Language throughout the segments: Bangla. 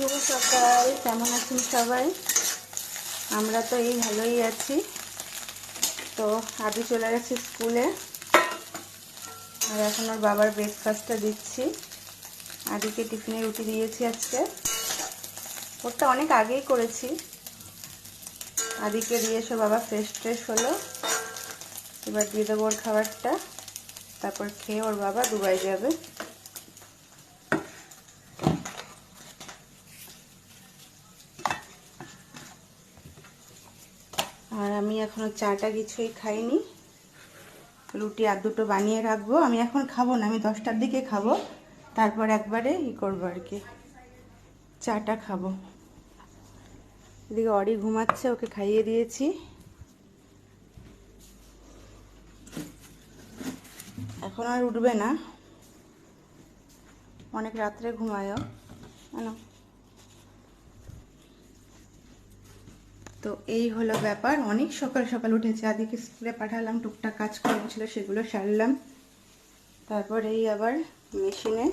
শুভ সকাল, কেমন আছেন সবাই? আমরা তো এই ভালোই আছি। তো আদি চলে গেছে স্কুলে, আর এখন ওর বাবার ব্রেকফাস্টটা দিচ্ছি। আদিকে টিফিনে রুটি দিয়েছি আজকে, ওরটা অনেক আগেই করেছি। আদিকে দিয়ে এসে বাবা ফ্রেশ হলো, এবার দিয়ে দেবো ওর খাবারটা, তারপর খেয়ে ওর বাবা দুবাই যাবে। আর আমি এখনো চাটা কিছুই খাইনি, রুটি আর দুটো বানিয়ে রাখবো। আমি এখন খাবো না, আমি 10টার দিকে খাবো, তারপর একবারে করবো আর কি, চাটা খাবো। এদিকে অরি ঘুমাচ্ছে, ওকে খাইয়ে দিয়েছি। এখন আর উঠবে না, অনেক রাত্রে ঘুমায়ও না। তো এই হলো ব্যাপার, অনেক সকাল সকাল উঠেছে। আদিকে স্কুলে পাঠালাম, টুকটাক কাজকর্ম ছিল সেগুলো সারলাম। তারপর এই আবার মেশিনে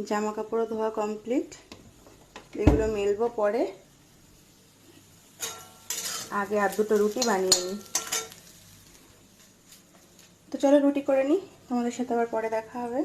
জামা কাপড়ও ধোয়া কমপ্লিট, এগুলো মেলবো পরে। আগে আর দুটো রুটি বানিয়ে নিই। তো চলো রুটি করে নিই, তোমাদের সাথে আবার পরে দেখা হবে।